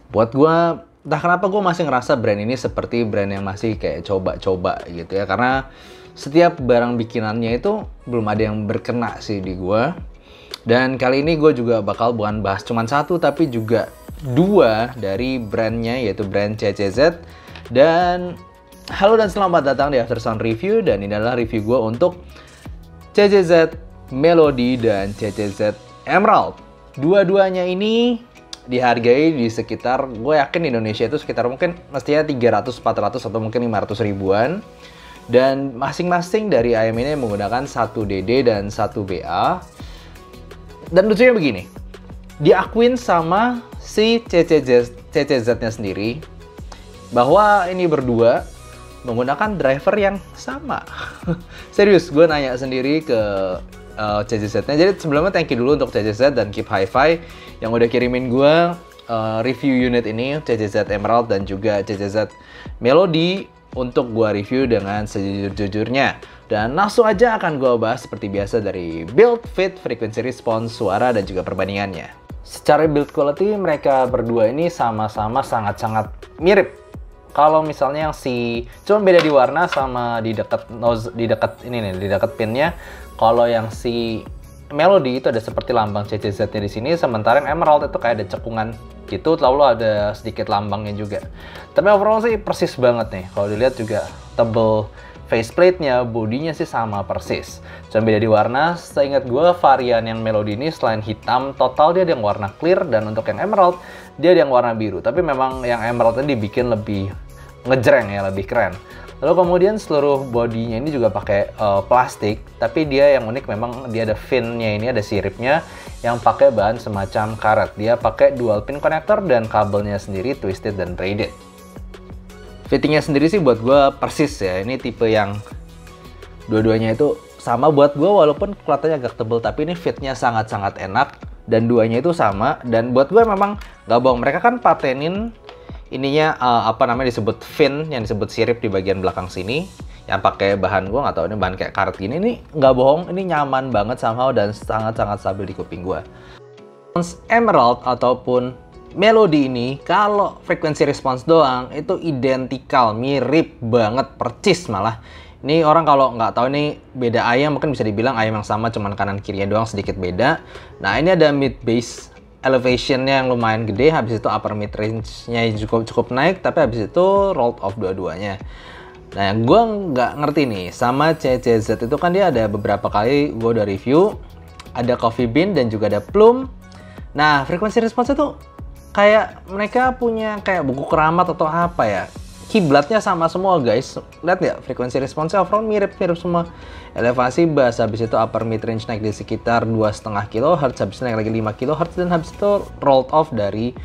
Buat gue, entah kenapa gue masih ngerasa brand ini seperti brand yang masih kayak coba-coba gitu ya. Karena setiap barang bikinannya itu belum ada yang berkena sih di gue. Dan kali ini gue juga bakal bukan bahas cuma satu, tapi juga dua dari brandnya, yaitu brand CCZ. Dan halo dan selamat datang di Aftersound Review, dan ini adalah review gue untuk CCZ Melody dan CCZ Emerald. Dua-duanya ini dihargai di sekitar, gue yakin Indonesia itu sekitar mungkin mestinya 300, 400 atau mungkin 500 ribuan. Dan masing-masing dari ayam ini menggunakan 1 DD dan 1 BA. Dan lucunya begini, diakuin sama si CCZ-nya sendiri bahwa ini berdua menggunakan driver yang sama. Serius, gue nanya sendiri ke CCZ-nya. Jadi sebelumnya thank you dulu untuk CCZ dan Keep Hi-Fi yang udah kirimin gue review unit ini, CCZ Emerald dan juga CCZ Melody, untuk gue review dengan sejujur-jujurnya. Dan langsung aja akan gue bahas seperti biasa dari build, fit, frequency response, suara, dan juga perbandingannya. Secara build quality, mereka berdua ini sama-sama sangat-sangat mirip. Kalau misalnya yang cuma beda di warna sama di dekat nose, di dekat pinnya. Kalau yang si Melody itu ada seperti lambang CCZ-nya di sini, sementara yang Emerald itu kayak ada cekungan gitu, lalu ada sedikit lambangnya juga. Tapi overall sih persis banget nih. Kalau dilihat juga tebel faceplate-nya, bodinya sih sama persis. Cuma beda di warna. Seingat gue varian yang Melody ini selain hitam, total dia ada yang warna clear, dan untuk yang Emerald dia ada yang warna biru. Tapi memang yang Emerald ini dibikin lebih ngejreng ya, lebih keren. Lalu kemudian seluruh bodinya ini juga pakai plastik, tapi dia yang unik memang dia ada fin-nya ini, ada siripnya yang pakai bahan semacam karet. Dia pakai dual pin connector dan kabelnya sendiri twisted dan braided. Fittingnya sendiri sih buat gue persis ya, ini tipe yang dua-duanya itu sama buat gue, walaupun kelihatannya agak tebel, tapi ini fitnya sangat-sangat enak dan duanya itu sama. Dan buat gue memang gak bohong, mereka kan patenin ininya disebut fin, yang disebut sirip di bagian belakang sini, yang pakai bahan, gue nggak tahu ini bahan kayak karet gini. Ini nggak bohong, ini nyaman banget somehow dan sangat-sangat stabil di kuping gue. Emerald ataupun Melody ini, kalau frequency response doang itu identikal, mirip banget, percis malah. Ini orang kalau nggak tahu ini beda ayam, mungkin bisa dibilang ayam yang sama, cuman kanan kirinya doang sedikit beda. Nah, ini ada mid bass elevation-nya yang lumayan gede, habis itu upper mid range-nya cukup naik, tapi habis itu rolled off dua-duanya. Nah, yang gue nggak ngerti nih, sama CCZ itu kan dia ada beberapa kali gue udah review, ada coffee bean dan juga ada plum. Nah, frekuensi response itu kayak mereka punya kayak buku keramat atau apa ya. Kiblatnya sama semua guys, lihat ya, frekuensi responsnya overall mirip-mirip semua. Elevasi bass, habis itu upper mid range naik di sekitar 2,5 kHz, habis itu naik lagi 5 kHz, dan habis itu rolled off dari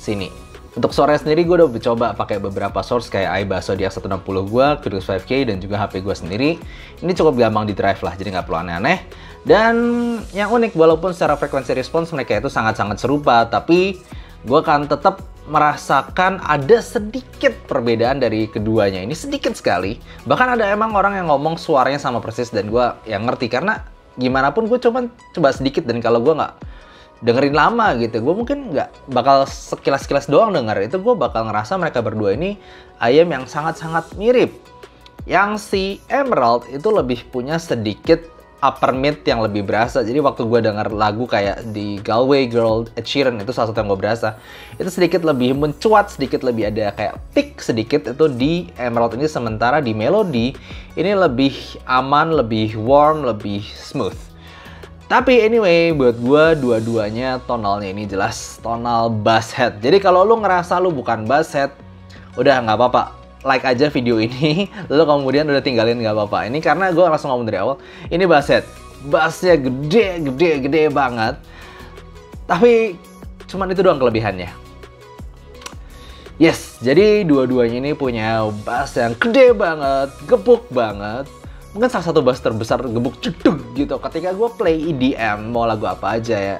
sini. Untuk suaranya sendiri gue udah coba pakai beberapa source kayak iBasso DX160 gue, Curious 5K, dan juga HP gue sendiri. Ini cukup gampang di drive lah, jadi nggak perlu aneh-aneh. Dan yang unik, walaupun secara frekuensi respons mereka itu sangat-sangat serupa, tapi gue akan tetap merasakan ada sedikit perbedaan dari keduanya. Ini sedikit sekali. Bahkan ada emang orang yang ngomong suaranya sama persis, dan gue yang ngerti karena gimana pun gue coba sedikit, dan kalau gue nggak dengerin lama gitu, gue mungkin nggak bakal sekilas-kilas doang denger, itu gue bakal ngerasa mereka berdua ini ayam yang sangat-sangat mirip. Yang si Emerald itu lebih punya sedikit upper mid yang lebih berasa. Jadi waktu gue denger lagu kayak di Galway Girl Ed Sheeran, itu salah satu yang gue berasa, itu sedikit lebih mencuat, sedikit lebih ada kayak peak sedikit itu di Emerald ini. Sementara di Melody ini lebih aman, lebih warm, lebih smooth. Tapi anyway, buat gue dua-duanya tonalnya ini jelas tonal bass head. Jadi kalau lu ngerasa lu bukan bass head, udah nggak apa-apa, like aja video ini, lalu kemudian udah tinggalin, nggak apa-apa. Ini karena gue langsung ngomong dari awal, ini bass head, bassnya gede banget, tapi cuman itu doang kelebihannya. Yes, jadi dua-duanya ini punya bass yang gede banget, gebuk banget. Mungkin salah satu bass terbesar gebuk cedug gitu. Ketika gue play EDM, mau lagu apa aja ya,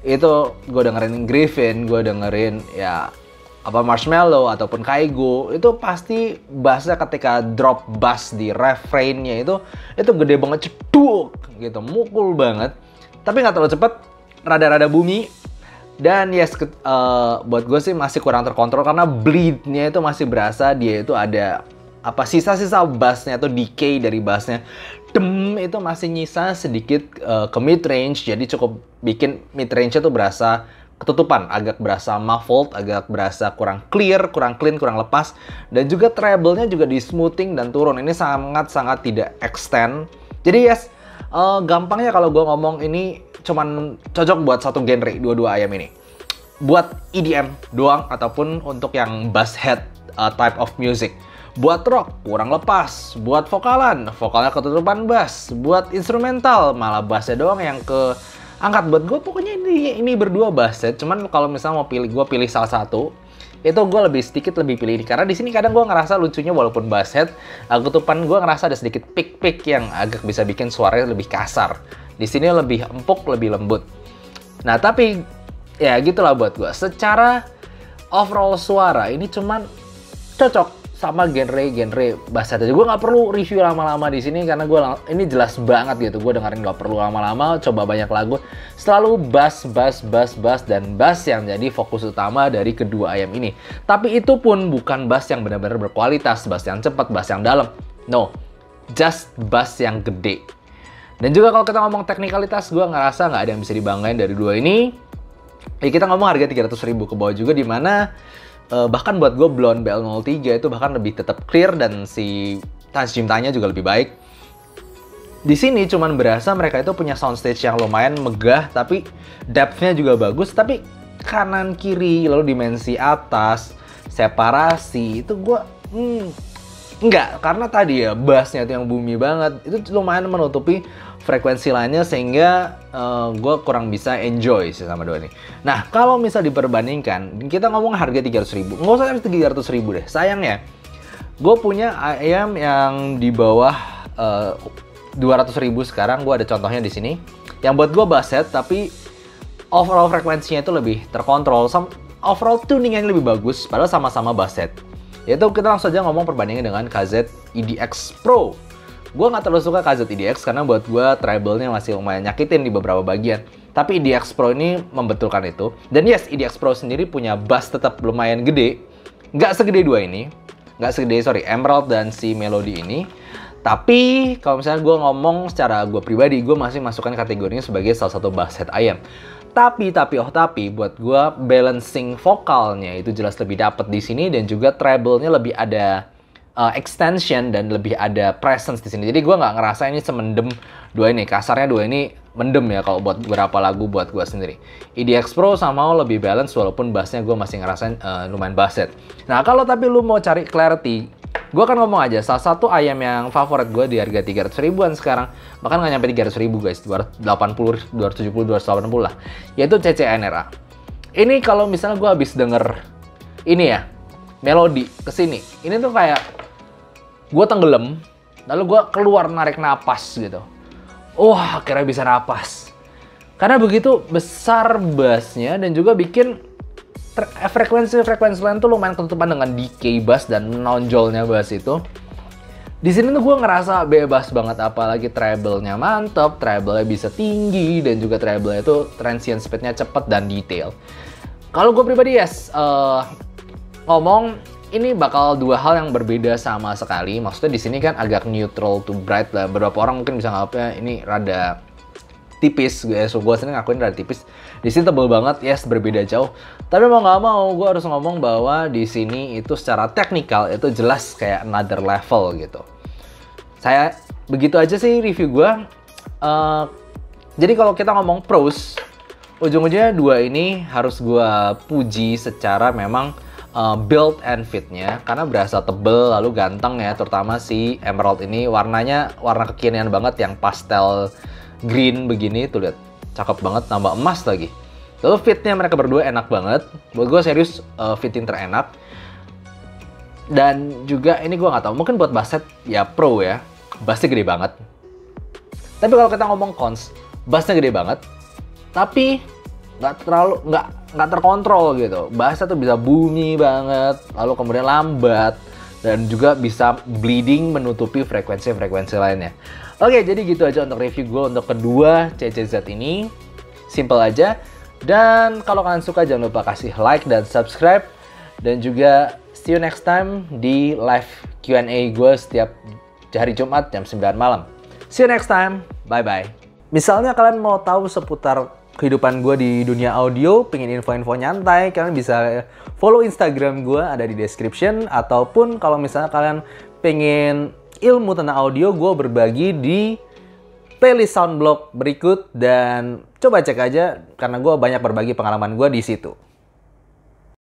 itu gue dengerin Griffin, gue dengerin ya Marshmello ataupun Kaigo, itu pasti bassnya ketika drop bass di refrainnya itu gede banget, ceduk gitu, mukul banget. Tapi nggak terlalu cepet, rada-rada bumi, Dan yes, buat gue sih masih kurang terkontrol karena bleednya itu masih berasa dia itu ada apa sisa-sisa bassnya atau decay dari bassnya. Dem itu masih nyisa sedikit ke mid range, jadi cukup bikin mid range-nya tuh berasa ketutupan, agak berasa muffled, agak berasa kurang clear, kurang clean, kurang lepas. Dan juga treble-nya juga di smoothing dan turun. Ini sangat-sangat tidak extend. Jadi yes, gampangnya kalau gue ngomong ini cuman cocok buat satu genre, dua-dua ayam ini. Buat EDM doang ataupun untuk yang bass head type of music. Buat rock, kurang lepas. Buat vokalan, vokalnya ketutupan bass. Buat instrumental, malah bassnya doang yang angkat. Buat gue pokoknya ini berdua bass head. Cuman kalau misalnya mau pilih, gue pilih salah satu. Itu gue sedikit lebih pilih ini. Karena di sini kadang gue ngerasa lucunya walaupun bass head, ketutupan gue ngerasa ada sedikit pick yang agak bisa bikin suaranya lebih kasar. Di sini lebih empuk, lebih lembut. Nah, tapi ya gitulah buat gue. Secara overall suara ini cuman cocok sama genre bass head aja. Gue nggak perlu review lama-lama di sini karena ini jelas banget gitu. Gue dengerin nggak perlu lama-lama, coba banyak lagu. Selalu bass dan bass yang jadi fokus utama dari kedua ayam ini. Tapi itu pun bukan bass yang benar-benar berkualitas, bass yang cepat, bass yang dalam. No, just bass yang gede. Dan juga kalau kita ngomong teknikalitas, gue ngerasa nggak ada yang bisa dibanggain dari dua ini. Ya kita ngomong harga 300.000 ke bawah juga, dimana bahkan buat gue Blonde BL03 itu bahkan lebih tetap clear dan si tajimtanya juga lebih baik. Di sini cuman berasa mereka itu punya soundstage yang lumayan megah, tapi depth-nya juga bagus, tapi kanan kiri lalu dimensi atas, separasi itu gue enggak, karena tadi ya bassnya itu yang bumi banget, itu lumayan menutupi frekuensi lainnya sehingga gue kurang bisa enjoy sih sama dua ini. Nah, kalau misal diperbandingkan, kita ngomong harga 300.000, nggak usah 300.000 deh. Sayangnya, gue punya ayam yang di bawah 200.000 sekarang. Gue ada contohnya di sini, yang buat gue bass head, tapi overall frekuensinya itu lebih terkontrol, overall tuningnya lebih bagus, padahal sama-sama bass head. Yaitu kita langsung aja ngomong perbandingan dengan KZ EDX Pro. Gue nggak terlalu suka KZ EDX karena buat gue treble-nya masih lumayan nyakitin di beberapa bagian. Tapi EDX Pro ini membetulkan itu. Dan yes, EDX Pro sendiri punya bass tetap lumayan gede. Nggak segede dua ini. Emerald dan si Melody ini. Tapi kalau misalnya gue ngomong secara gue pribadi, gue masih masukkan kategorinya sebagai salah satu bass head ayam. Tapi buat gue balancing vokalnya itu jelas lebih dapet di sini, dan juga treble-nya lebih ada extension dan lebih ada presence di sini. Jadi gue nggak ngerasa ini semendem dua ini. Kasarnya dua ini mendem ya kalau buat beberapa lagu buat gue sendiri. EDX Pro sama lebih balance walaupun bassnya gue masih ngerasain lumayan bass head. Nah, kalau tapi lu mau cari clarity, gue akan ngomong aja salah satu ayam yang favorit gue di harga 300.000-an sekarang, bahkan nggak nyampe 300.000 guys, 280, 270, 280 lah, yaitu CCNRA. Ini kalau misalnya gue habis denger ini ya, melodi kesini, ini tuh kayak gue tenggelam, lalu gue keluar narik napas gitu. Wah, akhirnya bisa napas. Karena begitu besar bassnya dan juga bikin frekuensi lain tuh lumayan ketutupan dengan decay bass dan menonjolnya bass itu. Di sini tuh gue ngerasa bebas banget, apalagi treble-nya mantap, treble-nya bisa tinggi, dan juga treble-nya itu transient speed-nya cepet dan detail. Kalau gue pribadi yes, ngomong ini bakal dua hal yang berbeda sama sekali. Maksudnya di sini kan agak neutral to bright lah. Beberapa orang mungkin bisa nganggapnya ini rada tipis, guys. So, gue sendiri ngakuin rada tipis. Di sini tebel banget, yes, berbeda jauh. Tapi mau nggak mau, gue harus ngomong bahwa di sini itu secara teknikal itu jelas kayak another level gitu. Saya begitu aja sih review gue. Jadi kalau kita ngomong pros, ujung-ujungnya dua ini harus gue puji secara memang build and fit-nya, karena berasa tebel lalu ganteng ya, terutama si Emerald ini warnanya warna kekinian banget yang pastel green begini tuh, lihat cakep banget, tambah emas lagi. Lalu fit-nya mereka berdua enak banget, buat gue serius fitting terenak. Dan juga ini gue nggak tahu, mungkin buat bass head ya pro ya, bassnya gede banget. Tapi kalau kita ngomong cons, bassnya gede banget, tapi nggak terkontrol gitu. Bassnya tuh bisa bunyi banget, lalu kemudian lambat, dan juga bisa bleeding menutupi frekuensi-frekuensi lainnya. Oke, jadi gitu aja untuk review gue untuk kedua CCZ ini. Simple aja. Dan kalau kalian suka jangan lupa kasih like dan subscribe. Dan juga see you next time di live Q&A gue setiap hari Jumat jam 9 malam. See you next time. Bye-bye. Misalnya kalian mau tahu seputar kehidupan gue di dunia audio, pengen info-info nyantai, kalian bisa follow Instagram gue, ada di description. Ataupun kalau misalnya kalian pengen ilmu tentang audio, gue berbagi di playlist Soundblock berikut. Dan coba cek aja, karena gue banyak berbagi pengalaman gue di situ.